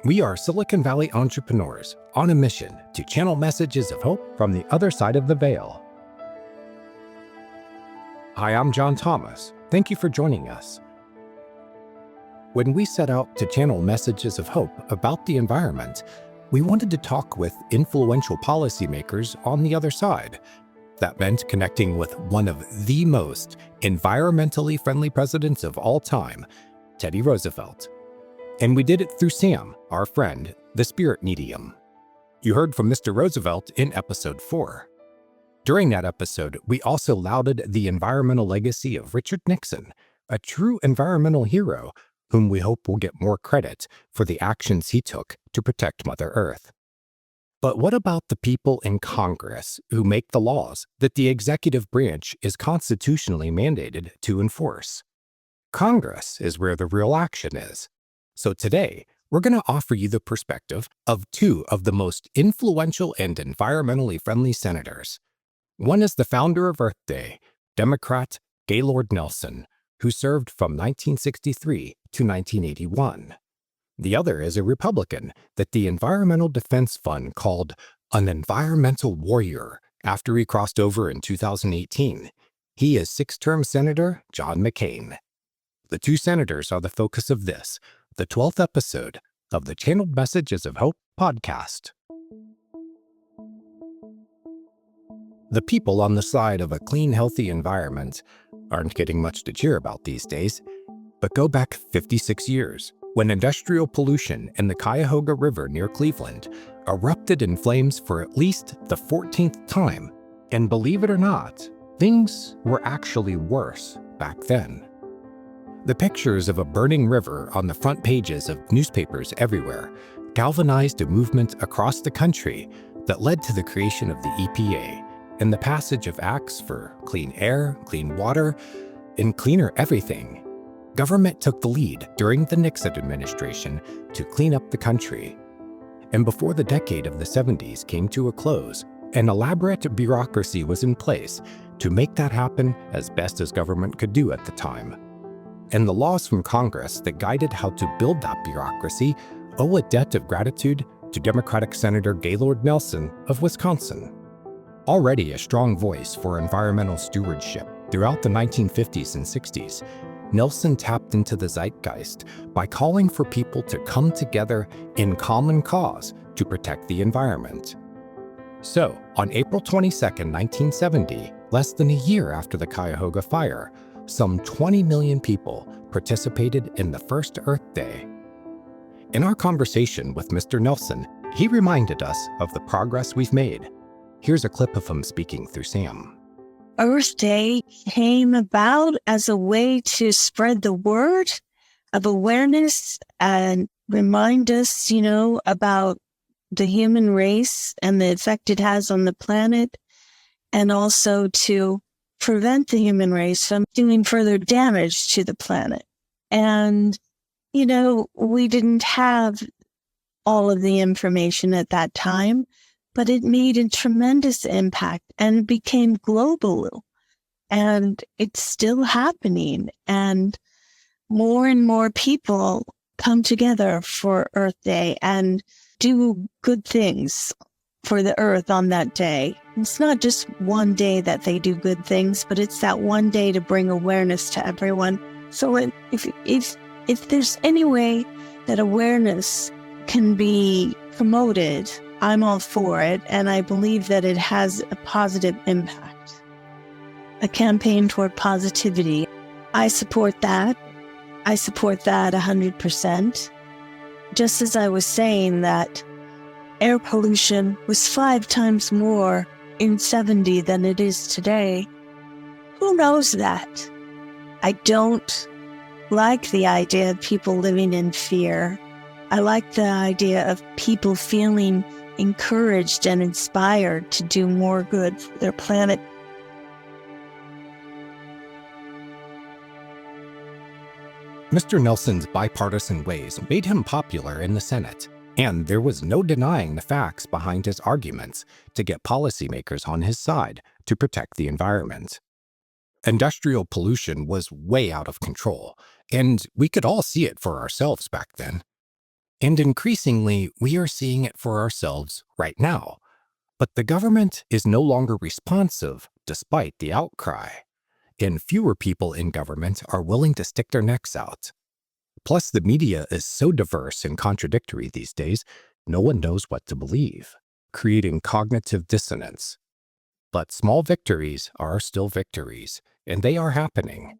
We are Silicon Valley entrepreneurs on a mission to channel messages of hope from the other side of the veil. Hi, I'm John Thomas. Thank you for joining us. When we set out to channel messages of hope about the environment, we wanted to talk with influential policymakers on the other side. That meant connecting with one of the most environmentally friendly presidents of all time, Teddy Roosevelt. And we did it through Sam, our friend, the spirit medium. You heard from Mr. Roosevelt in episode 4. During that episode, we also lauded the environmental legacy of Richard Nixon, a true environmental hero whom we hope will get more credit for the actions he took to protect Mother Earth. But what about the people in Congress who make the laws that the executive branch is constitutionally mandated to enforce? Congress is where the real action is. So today, we're going to offer you the perspective of two of the most influential and environmentally friendly senators. One is the founder of Earth Day, Democrat Gaylord Nelson, who served from 1963 to 1981. The other is a Republican that the Environmental Defense Fund called an environmental warrior after he crossed over in 2018. He is six-term Senator John McCain. The two senators are the focus of this, the 12th episode of the Channeled Messages of Hope podcast. The people on the side of a clean, healthy environment aren't getting much to cheer about these days, but go back 56 years when industrial pollution in the Cuyahoga River near Cleveland erupted in flames for at least the 14th time. And believe it or not, things were actually worse back then. The pictures of a burning river on the front pages of newspapers everywhere galvanized a movement across the country that led to the creation of the EPA and the passage of acts for clean air, clean water, and cleaner everything. Government took the lead during the Nixon administration to clean up the country. And before the decade of the 70s came to a close, an elaborate bureaucracy was in place to make that happen as best as government could do at the time. And the laws from Congress that guided how to build that bureaucracy owe a debt of gratitude to Democratic Senator Gaylord Nelson of Wisconsin. Already a strong voice for environmental stewardship throughout the 1950s and 60s, Nelson tapped into the zeitgeist by calling for people to come together in common cause to protect the environment. So, on April 22, 1970, less than a year after the Cuyahoga fire, some 20 million people participated in the first Earth Day. In our conversation with Mr. Nelson, he reminded us of the progress we've made. Here's a clip of him speaking through Sam. Earth Day came about as a way to spread the word of awareness and remind us, about the human race and the effect it has on the planet, and also to prevent the human race from doing further damage to the planet. And, we didn't have all of the information at that time, but it made a tremendous impact and became global. And it's still happening. And more people come together for Earth Day and do good things for the earth on that day. It's not just one day that they do good things, but it's that one day to bring awareness to everyone. So if there's any way that awareness can be promoted, I'm all for it, and I believe that it has a positive impact. A campaign toward positivity. I support that. I support that 100%. Just as I was saying that air pollution was 5 times more in 70 than it is today. Who knows that? I don't like the idea of people living in fear. I like the idea of people feeling encouraged and inspired to do more good for their planet. Mr. Nelson's bipartisan ways made him popular in the Senate, and there was no denying the facts behind his arguments to get policymakers on his side to protect the environment. Industrial pollution was way out of control, and we could all see it for ourselves back then. And increasingly, we are seeing it for ourselves right now. But the government is no longer responsive despite the outcry, and fewer people in government are willing to stick their necks out. Plus, the media is so diverse and contradictory these days, no one knows what to believe, creating cognitive dissonance. But small victories are still victories, and they are happening.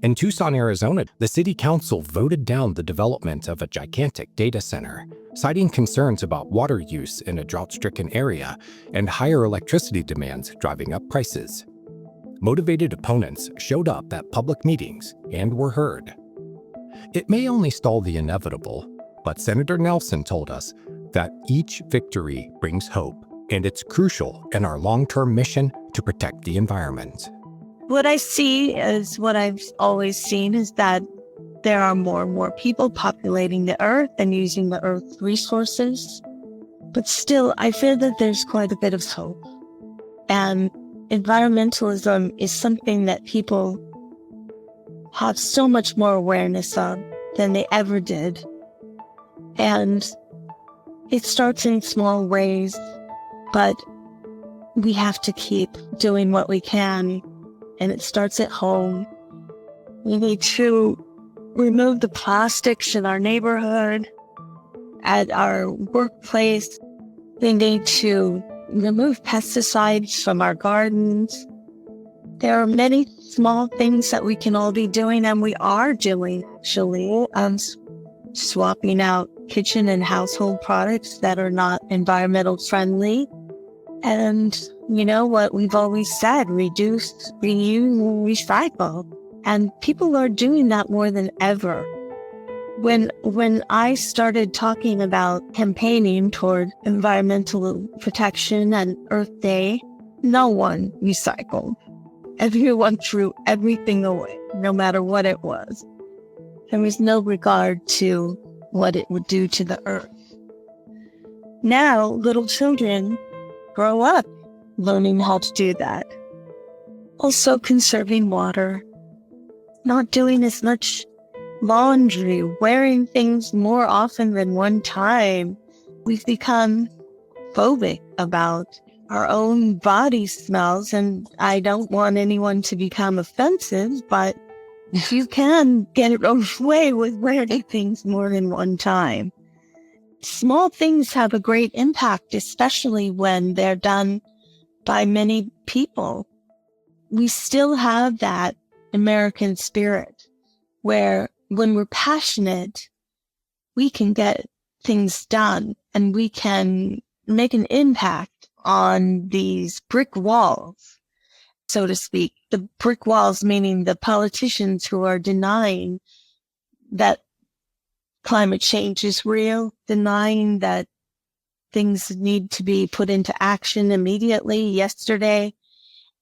In Tucson, Arizona, the city council voted down the development of a gigantic data center, citing concerns about water use in a drought-stricken area and higher electricity demands driving up prices. Motivated opponents showed up at public meetings and were heard. It may only stall the inevitable, but Senator Nelson told us that each victory brings hope, and it's crucial in our long-term mission to protect the environment. What I see is what I've always seen is that there are more and more people populating the earth and using the earth's resources. But still, I feel that there's quite a bit of hope. And environmentalism is something that people have so much more awareness of than they ever did. And it starts in small ways, but we have to keep doing what we can. And it starts at home. We need to remove the plastics in our neighborhood, at our workplace. We need to remove pesticides from our gardens. There are many small things that we can all be doing, and we are doing, actually. Swapping out kitchen and household products that are not environmental friendly. And you know what we've always said, reduce, reuse, recycle. And people are doing that more than ever. When I started talking about campaigning toward environmental protection and Earth Day, no one recycled. Everyone threw everything away, no matter what it was. There was no regard to what it would do to the earth. Now, little children grow up learning how to do that. Also conserving water, not doing as much laundry, wearing things more often than one time. We've become phobic about our own body smells, and I don't want anyone to become offensive, but you can get away with wearing things more than one time. Small things have a great impact, especially when they're done by many people. We still have that American spirit where when we're passionate, we can get things done and we can make an impact on these brick walls, so to speak. The brick walls meaning the politicians who are denying that climate change is real, denying that things need to be put into action immediately, yesterday.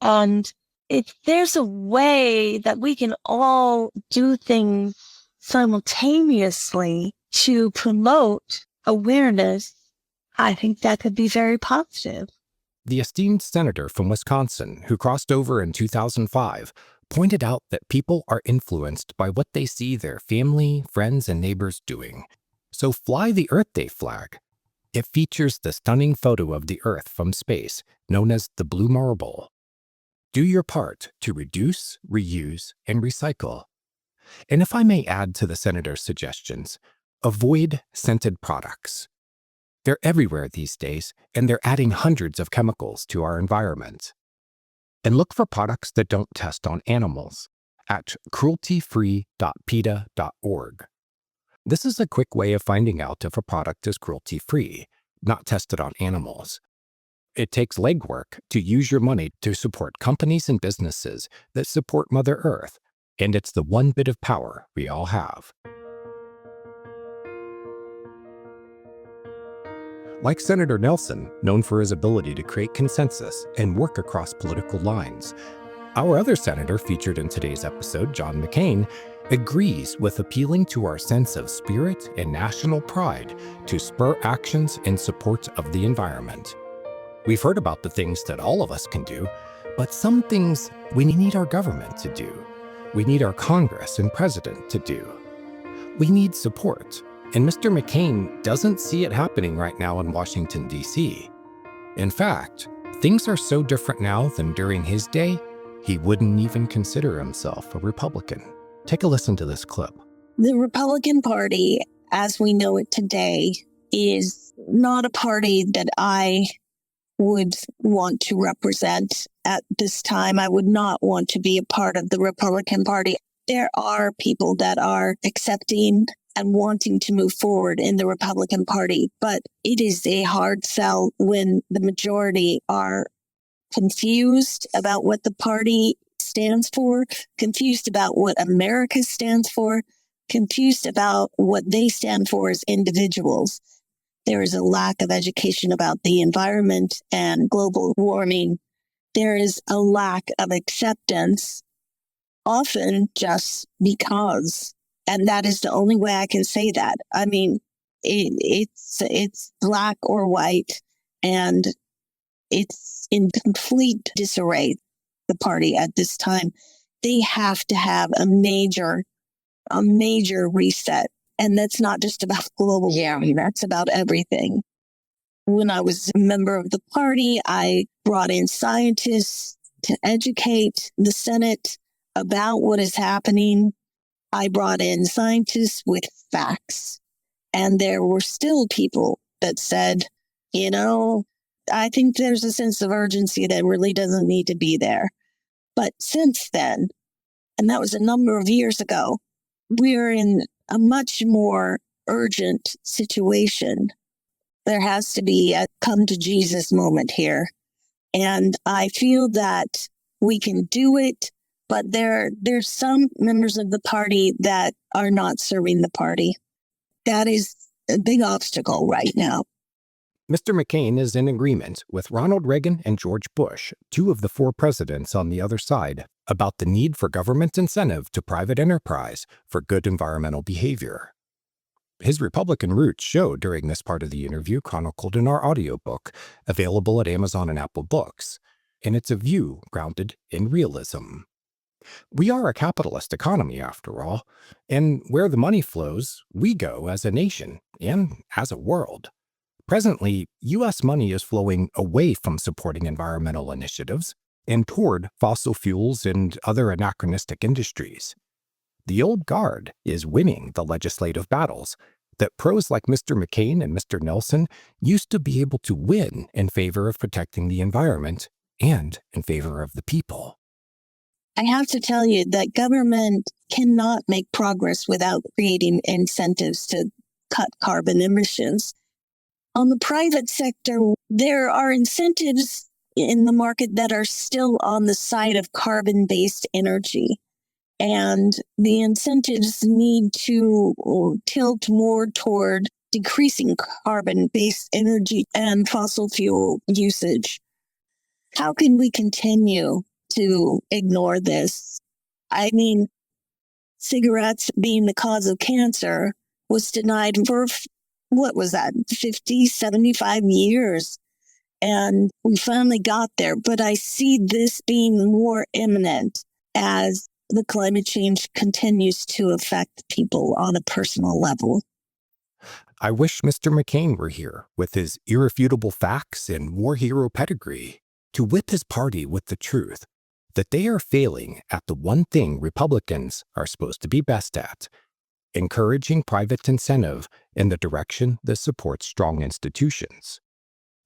And if there's a way that we can all do things simultaneously to promote awareness, I think that could be very positive. The esteemed senator from Wisconsin, who crossed over in 2005, pointed out that people are influenced by what they see their family, friends, and neighbors doing. So fly the Earth Day flag. It features the stunning photo of the Earth from space, known as the Blue Marble. Do your part to reduce, reuse, and recycle. And if I may add to the senator's suggestions, avoid scented products. They're everywhere these days, and they're adding hundreds of chemicals to our environment. And look for products that don't test on animals at crueltyfree.peta.org. This is a quick way of finding out if a product is cruelty-free, not tested on animals. It takes legwork to use your money to support companies and businesses that support Mother Earth, and it's the one bit of power we all have. Like Senator Nelson, known for his ability to create consensus and work across political lines, our other senator featured in today's episode, John McCain, agrees with appealing to our sense of spirit and national pride to spur actions in support of the environment. We've heard about the things that all of us can do, but some things we need our government to do. we need our Congress and president to do. We need support, and Mr. McCain doesn't see it happening right now in Washington, D.C. In fact, things are so different now than during his day, he wouldn't even consider himself a Republican. Take a listen to this clip. The Republican Party, as we know it today, is not a party that I would want to represent at this time. I would not want to be a part of the Republican Party. There are people that are accepting and wanting to move forward in the Republican Party, but it is a hard sell when the majority are confused about what the party stands for, confused about what America stands for, confused about what they stand for as individuals. There is a lack of education about the environment and global warming. There is a lack of acceptance, often just because. And that is the only way I can say that. I mean, it's black or white, and it's in complete disarray, the party at this time. They have to have a major reset. And that's not just about global warming, that's about everything. When I was a member of the party, I brought in scientists to educate the Senate about what is happening. I brought in scientists with facts. And there were still people that said, I think there's a sense of urgency that really doesn't need to be there. But since then, and that was a number of years ago, we're in a much more urgent situation. There has to be a come to Jesus moment here. And I feel that we can do it, but there's some members of the party that are not serving the party. That is a big obstacle right now. Mr. McCain is in agreement with Ronald Reagan and George Bush, two of the four presidents on the other side, about the need for government incentive to private enterprise for good environmental behavior. His Republican roots show during this part of the interview chronicled in our audiobook, available at Amazon and Apple Books, and it's a view grounded in realism. We are a capitalist economy, after all, and where the money flows, we go as a nation and as a world. Presently, U.S. money is flowing away from supporting environmental initiatives and toward fossil fuels and other anachronistic industries. The old guard is winning the legislative battles that pros like Mr. McCain and Mr. Nelson used to be able to win in favor of protecting the environment and in favor of the people. I have to tell you that government cannot make progress without creating incentives to cut carbon emissions. On the private sector, there are incentives in the market that are still on the side of carbon-based energy. And the incentives need to tilt more toward decreasing carbon-based energy and fossil fuel usage. How can we continue to ignore this? I mean, cigarettes being the cause of cancer was denied for, 50, 75 years. And we finally got there. But I see this being more imminent as the climate change continues to affect people on a personal level. I wish Mr. McCain were here with his irrefutable facts and war hero pedigree to whip his party with the truth that they are failing at the one thing Republicans are supposed to be best at: encouraging private incentive in the direction that supports strong institutions.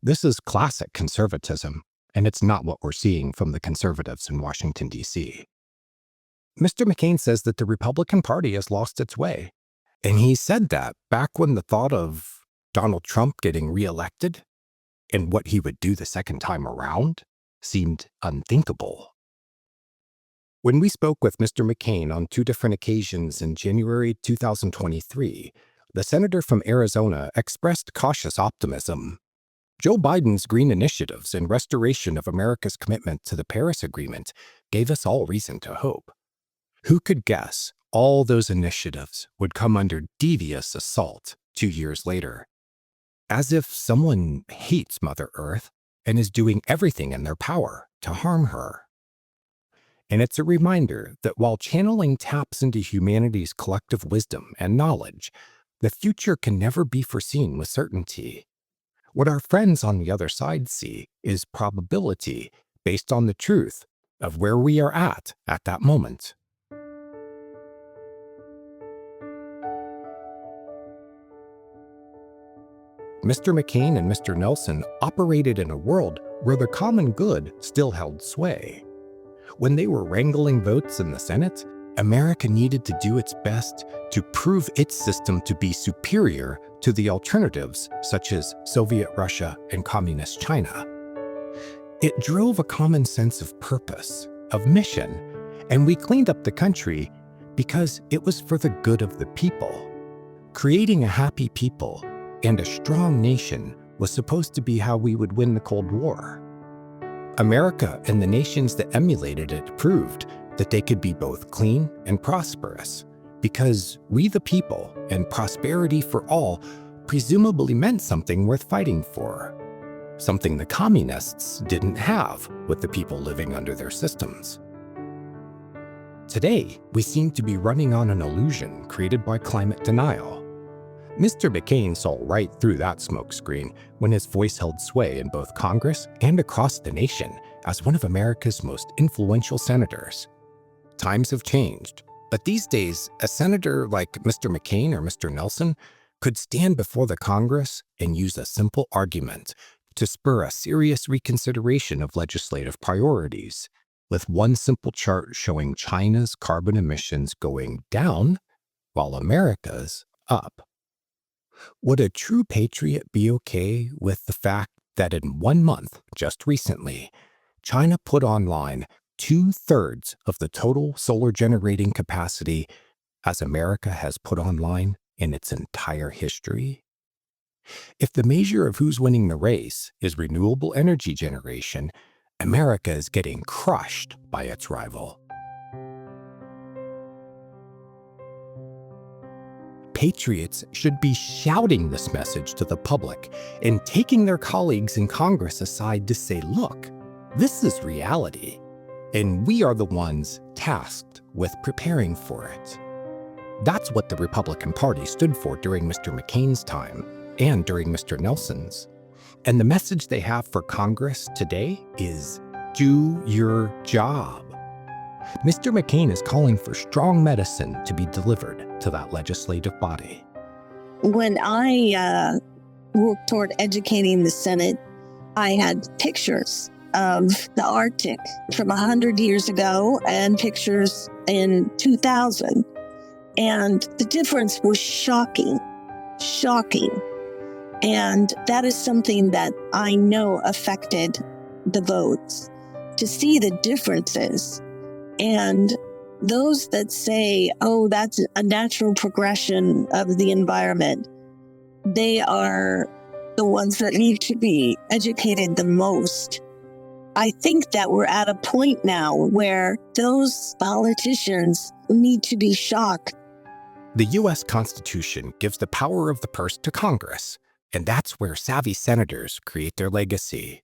This is classic conservatism, and it's not what we're seeing from the conservatives in Washington, D.C. Mr. McCain says that the Republican Party has lost its way, and he said that back when the thought of Donald Trump getting reelected and what he would do the second time around seemed unthinkable. When we spoke with Mr. McCain on two different occasions in January 2023, the senator from Arizona expressed cautious optimism. Joe Biden's green initiatives and restoration of America's commitment to the Paris Agreement gave us all reason to hope. Who could guess all those initiatives would come under devious assault 2 years later? As if someone hates Mother Earth and is doing everything in their power to harm her. And it's a reminder that while channeling taps into humanity's collective wisdom and knowledge, the future can never be foreseen with certainty. What our friends on the other side see is probability based on the truth of where we are at that moment. Mr. McCain and Mr. Nelson operated in a world where the common good still held sway. When they were wrangling votes in the Senate, America needed to do its best to prove its system to be superior to the alternatives such as Soviet Russia and Communist China. It drove a common sense of purpose, of mission, and we cleaned up the country because it was for the good of the people. Creating a happy people and a strong nation was supposed to be how we would win the Cold War. America and the nations that emulated it proved that they could be both clean and prosperous, because we the people and prosperity for all presumably meant something worth fighting for, something the communists didn't have with the people living under their systems. Today, we seem to be running on an illusion created by climate denial. Mr. McCain saw right through that smokescreen when his voice held sway in both Congress and across the nation as one of America's most influential senators. Times have changed, but these days, a senator like Mr. McCain or Mr. Nelson could stand before the Congress and use a simple argument to spur a serious reconsideration of legislative priorities, with one simple chart showing China's carbon emissions going down while America's up. Would a true patriot be okay with the fact that in 1 month, just recently, China put online 2/3 of the total solar generating capacity as America has put online in its entire history? If the measure of who's winning the race is renewable energy generation, America is getting crushed by its rival. Patriots should be shouting this message to the public and taking their colleagues in Congress aside to say, look, this is reality, and we are the ones tasked with preparing for it. That's what the Republican Party stood for during Mr. McCain's time and during Mr. Nelson's. And the message they have for Congress today is, do your job. Mr. McCain is calling for strong medicine to be delivered to that legislative body. When I worked toward educating the Senate, I had pictures of the Arctic from 100 years ago and pictures in 2000. And the difference was shocking. And that is something that I know affected the votes, to see the differences. And those that say, oh, that's a natural progression of the environment, they are the ones that need to be educated the most. I think that we're at a point now where those politicians need to be shocked. The U.S. Constitution gives the power of the purse to Congress, and that's where savvy senators create their legacy.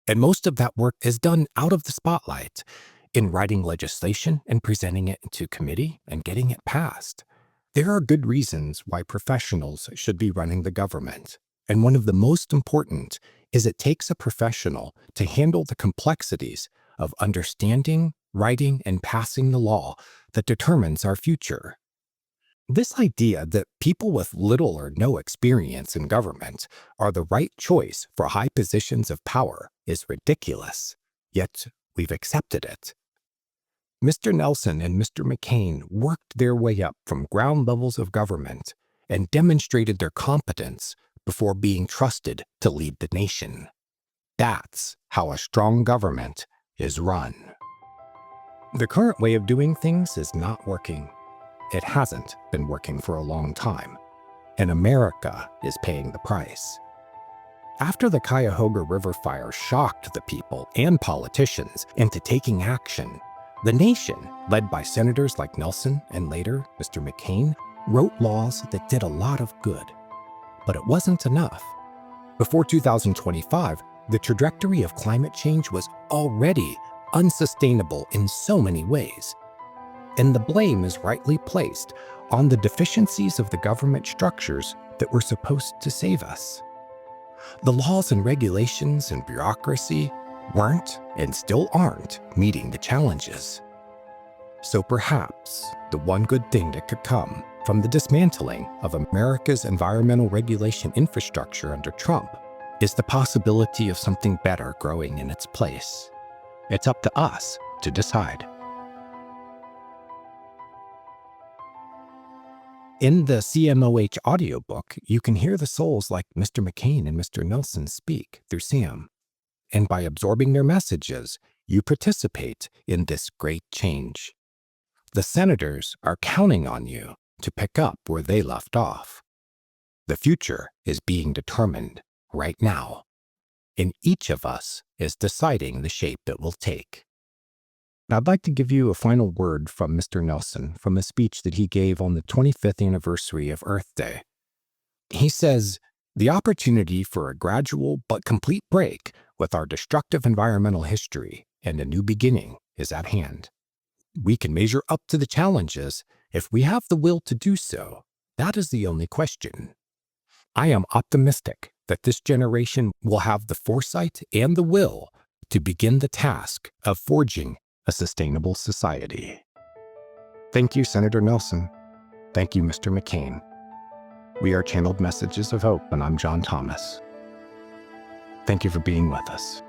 And most of that work is done out of the spotlight, in writing legislation and presenting it to committee and getting it passed. There are good reasons why professionals should be running the government, and one of the most important is it takes a professional to handle the complexities of understanding, writing, and passing the law that determines our future. This idea that people with little or no experience in government are the right choice for high positions of power is ridiculous, yet we've accepted it. Mr. Nelson and Mr. McCain worked their way up from ground levels of government and demonstrated their competence before being trusted to lead the nation. That's how a strong government is run. The current way of doing things is not working. It hasn't been working for a long time, and America is paying the price. After the Cuyahoga River fire shocked the people and politicians into taking action, the nation, led by senators like Nelson and later Mr. McCain, wrote laws that did a lot of good. But it wasn't enough. Before 2025, the trajectory of climate change was already unsustainable in so many ways. And the blame is rightly placed on the deficiencies of the government structures that were supposed to save us. The laws and regulations and bureaucracy weren't and still aren't meeting the challenges. So perhaps the one good thing that could come from the dismantling of America's environmental regulation infrastructure under Trump is the possibility of something better growing in its place. It's up to us to decide. In the CMOH audiobook, you can hear the souls like Mr. McCain and Mr. Nelson speak through Sam. And by absorbing their messages, you participate in this great change. The senators are counting on you to pick up where they left off. The future is being determined right now, and each of us is deciding the shape it will take. I'd like to give you a final word from Mr. Nelson from a speech that he gave on the 25th anniversary of Earth Day. He says, "The opportunity for a gradual but complete break with our destructive environmental history and a new beginning is at hand. We can measure up to the challenges if we have the will to do so. That is the only question. I am optimistic that this generation will have the foresight and the will to begin the task of forging a sustainable society." Thank you, Senator Nelson. Thank you, Mr. McCain. We are Channeled Messages of Hope, and I'm John Thomas. Thank you for being with us.